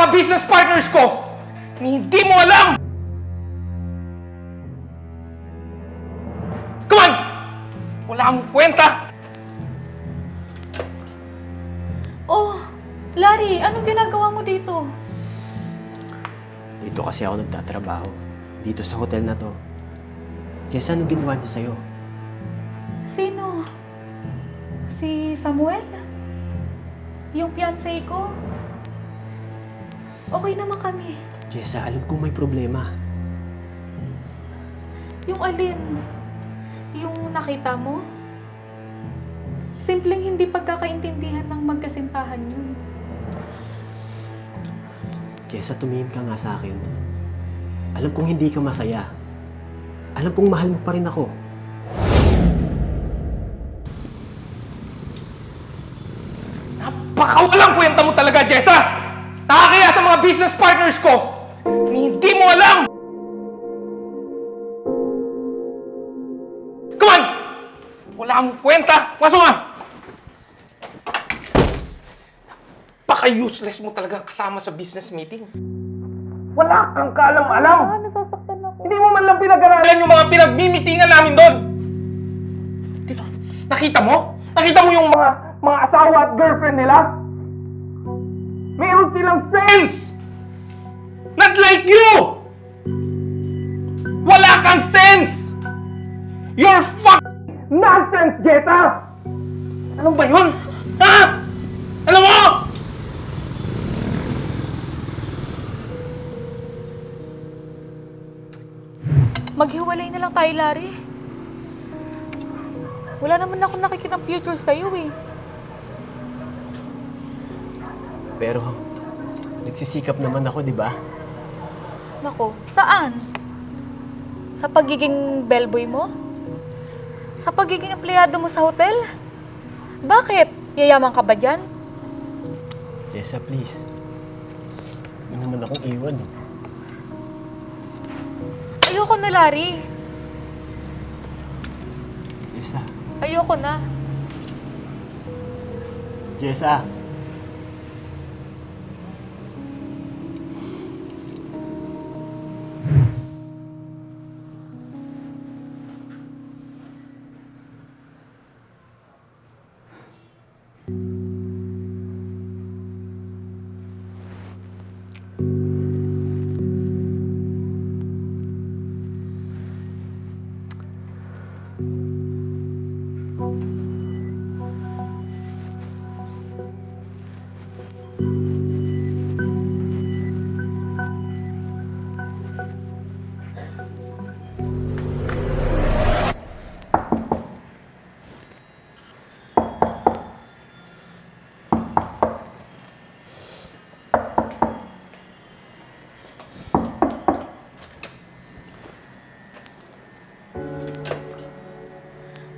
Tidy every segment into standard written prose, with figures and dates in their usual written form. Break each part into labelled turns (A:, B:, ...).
A: business partners ko! Hindi mo alam! Come on! Wala akong kwenta!
B: Oh, Larry, anong ginagawa mo dito?
C: Dito kasi ako nagtatrabaho. Dito sa hotel na to. Jessa, anong ginawa niya sa'yo?
B: Sino? Si Samuel? Yung fiancé ko? Okay naman kami.
C: Jessa, alam kong may problema.
B: Yung alin? Yung nakita mo? Simpleng hindi pagkakaintindihan ng magkasintahan yun.
C: Jessa, tumingin ka nga sa akin. Alam kong hindi ka masaya. Alam kong mahal mo pa rin ako.
A: Napakawalang kwenta mo talaga, Jessa! Nakakaya sa mga business partners ko! Hindi mo alam! Come on! Wala akong kwenta! Pasok nga! Napaka-useless mo talaga kasama sa business meeting. Wala kang kaalam-alam!
B: Nasasaktan ako.
A: Hindi mo man lang pinag-aralan yung mga pinagmimitingan namin doon! Dito, nakita mo? Nakita mo yung mga asawa at girlfriend nila? Meron silang sense! Not like you! Wala kang sense! You're fucking nonsense, Jetta! Ano ba yun? Ha? Alam mo?
B: Maghiwalay na lang tayo, Larry. Wala naman ako nakikitang future sa'yo eh.
C: Pero, nagsisikap naman ako, di ba?
B: Nako, saan? Sa pagiging bellboy mo? Sa pagiging empleyado mo sa hotel? Bakit? Yayaman ka ba dyan?
C: Jessa, please. Huwag mo naman akong iwan.
B: Ayoko na, Larry.
C: Jessa.
B: Ayoko na.
C: Jessa.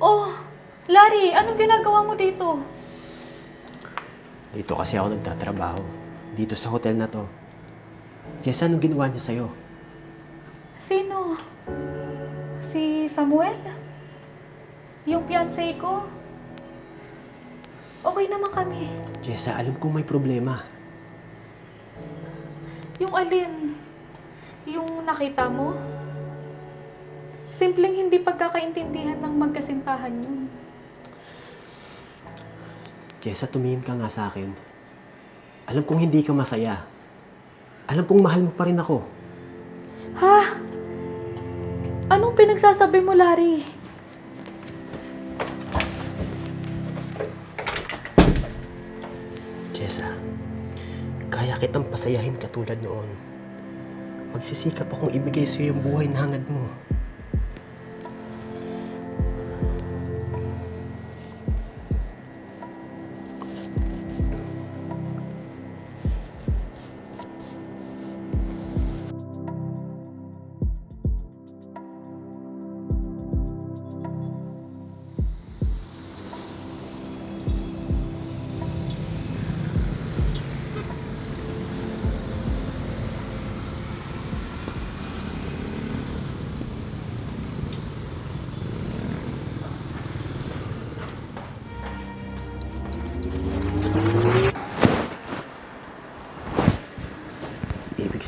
B: Oh, Larry, anong ginagawa mo dito?
C: Dito kasi ako nagtatrabaho. Dito sa hotel na to. Jessa, anong ginawa niya sa'yo?
B: Sino? Si Samuel? Yung fiancé ko? Okay naman kami.
C: Jessa, alam kong may problema.
B: Yung alin? Yung nakita mo? Simpleng hindi pagkakaintindihan ng magkasintahan yun.
C: Jessa, tumingin ka nga sa akin. Alam kong hindi ka masaya. Alam kong mahal mo pa rin ako.
B: Ha? Anong pinagsasabi mo, Larry?
C: Jessa, kaya kitang pasayahin katulad noon. Magsisikap akong ibigay sa'yo yung buhay na hangad mo.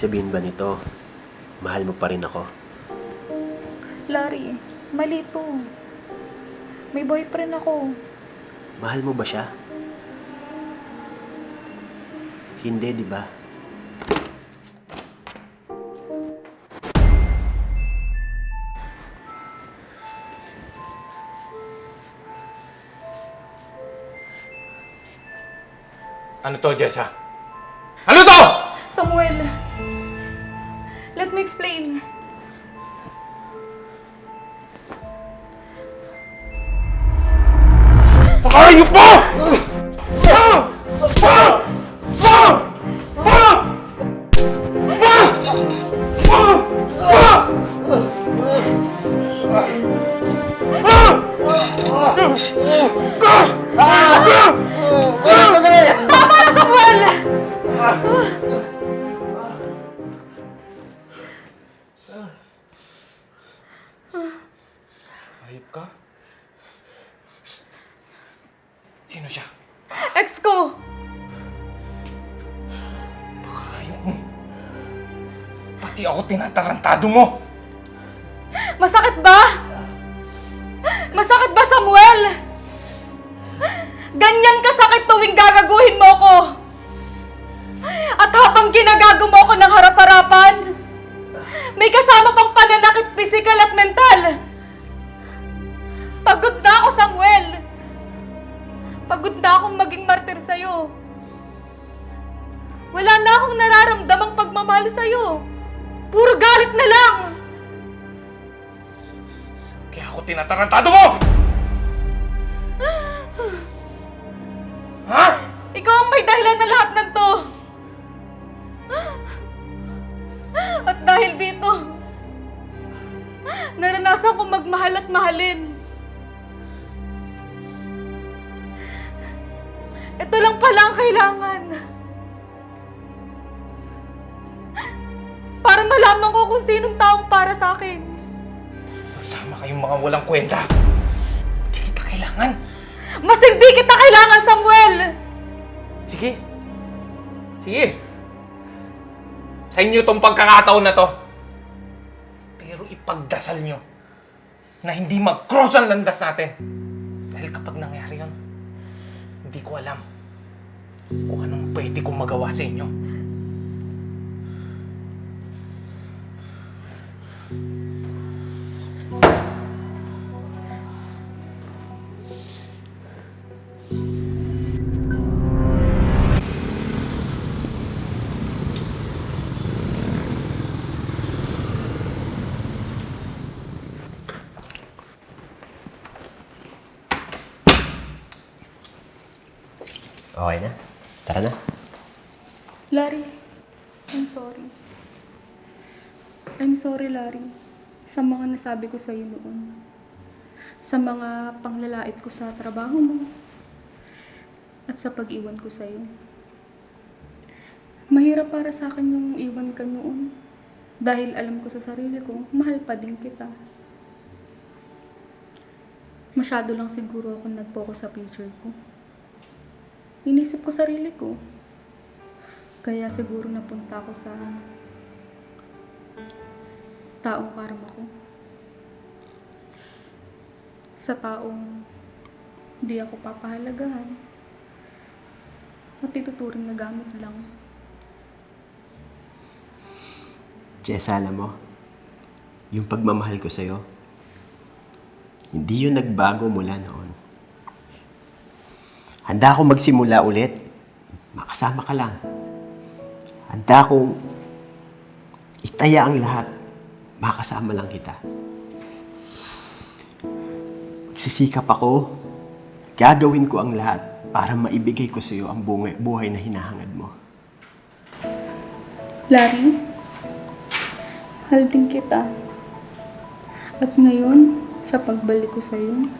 C: sabihin ba nito, mahal mo pa rin ako?
B: Larry, mali to. May boyfriend ako.
C: Mahal mo ba siya? Hindi, di ba?
A: Ano to, Jessa? Ano to?
B: Samuel, let me explain.
A: Ayup mo! Ayup ka? Sino siya?
B: Ex ko!
A: Ayup mo. Pati ako tinatarantado mo.
B: Masakit ba? Masakit ba, Samuel? Ganyan kasakit tuwing gagaguhin mo ko. At habang ginagago mo ako ng harap-harapan, may kasama pang pananakit pisikal at mental. Pagod na ako, Samuel. Pagod na akong maging martir sa'yo. Wala na akong nararamdamang pagmamahal sa'yo. Puro galit na lang.
A: Kaya ako tinatarantado mo! Ha?
B: Ikaw ang may dahilan na lahat ng to. At dahil dito, naranasan ko magmahal at mahalin. Ito lang pala ang kailangan. Para malaman ko kung sinong taong para sa akin.
A: Kasama kayong mga walang kwenta. Hindi kita kailangan.
B: Mas hindi kita kailangan, Samuel!
A: Sige. Sige. Sa inyo tong pagkakataon na to. Pero ipagdasal nyo na hindi mag-cross ang landas natin. Dahil kapag nangyari yun, hindi ko alam kung anong pwede kong magawa sa inyo.
C: Okay na? Tara na.
B: Larry, I'm sorry. I'm sorry, Larry, sa mga nasabi ko sa'yo noon. Sa mga panglalait ko sa trabaho mo. At sa pag-iwan ko sa'yo. Mahirap para sa akin yung iwan ka noon. Dahil alam ko sa sarili ko, mahal pa din kita. Masyado lang siguro ako nag-focus sa future ko. Inisip ko sarili ko. Kaya siguro napunta ako sa taong karma ko. Sa taong di ako papahalagahan. At ituturing na gamit lang.
C: Jessa, alam mo, yung pagmamahal ko sa'yo, hindi yun nagbago mula noon. Handa akong magsimula ulit. Makasama ka lang. Handa akong itaya ang lahat. Makasama lang kita. Magsisikap ako. Gagawin ko ang lahat para maibigay ko sa iyo ang buhay na hinahangad mo.
B: Larry, mahal din kita. At ngayon, sa pagbalik ko sa'yo,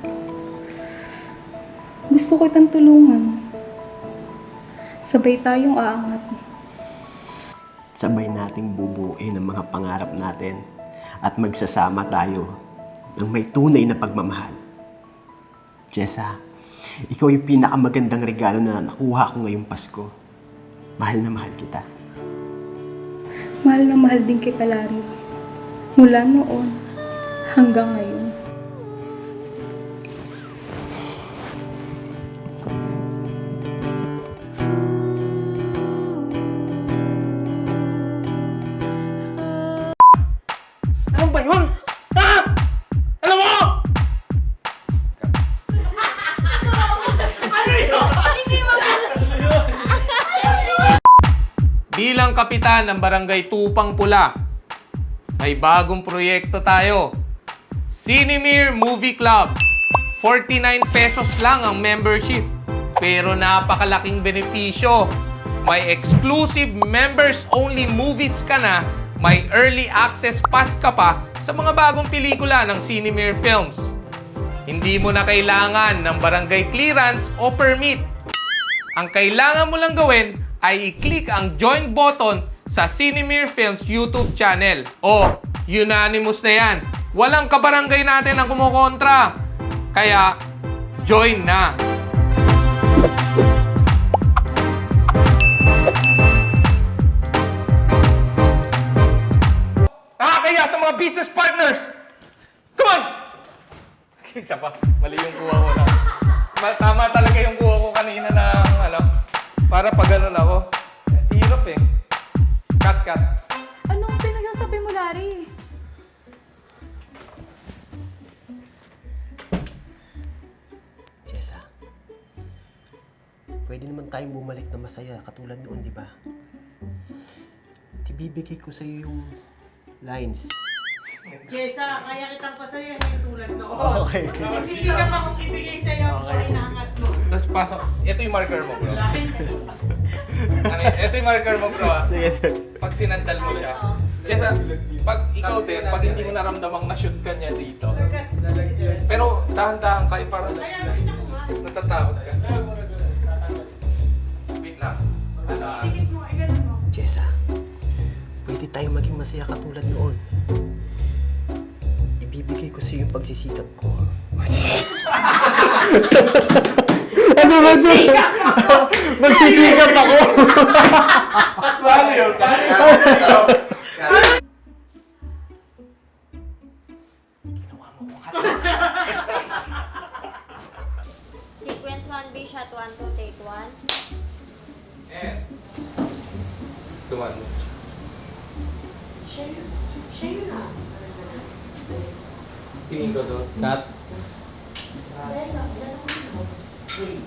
B: gusto ko itang tulungan. Sabay tayong aangat.
C: Sabay nating bubuuin ang mga pangarap natin at magsasama tayo ng may tunay na pagmamahal. Jessa, ikaw yung pinakamagandang regalo na nakuha ko ngayong Pasko. Mahal na mahal kita.
D: Mahal na mahal din kita, Larry. Mula noon hanggang ngayon.
A: Ano ba yun? Ha? Alam mo! Bilang kapitan ng Barangay Tupang Pula, may bagong proyekto tayo. Cinemere Movie Club. 49 pesos lang ang membership. Pero napakalaking benepisyo. May exclusive members-only movies ka na, may early access pass ka pa sa mga bagong pelikula ng Cinemere Films. Hindi mo na kailangan ng barangay clearance o permit. Ang kailangan mo lang gawin ay i-click ang join button sa Cinemere Films YouTube channel. O, unanimous na yan. Walang kabarangay natin ang kumukontra. Kaya, join na. Kaya sa mga business partners! Come on! Isa pa, mali yung kuha ko na. Tama talaga yung kuha ko kanina ng para pag ganun ako. Hirap eh. Cut.
B: Anong pinagsasabi mo, Larry?
C: Jessa, pwede naman tayong bumalik na masaya katulad noon, di ba? Ibibigay ko sa'yo yung lines.
E: Jessa, kaya kitang pasayahin tulad noon.
C: Okay.
E: Sisigaw pa kung ibigay sa'yo ang inaangat mo.
A: Tapos pasok. Ito yung marker mo, bro. Ito yung marker mo, bro. Pag sinandal mo siya. Jessa, pag ikaw din, pag hindi mo naramdamang na-shoot ka niya dito. Pero dahan-dahan kayo para natatakot ka. Wait lang.
C: Jessa, pwede tayong maging masaya katulad noon. Ibibigay ko sa'yo yung pagsisikap ko. Ano ba ito? Magsisikap ako!
A: Paano yun?
F: Sequence 1B, shot 1, 2, take 1.
A: And, tuman mo.
E: Siya yun ah.
A: Tingin ko doon. Cut.
E: Wait.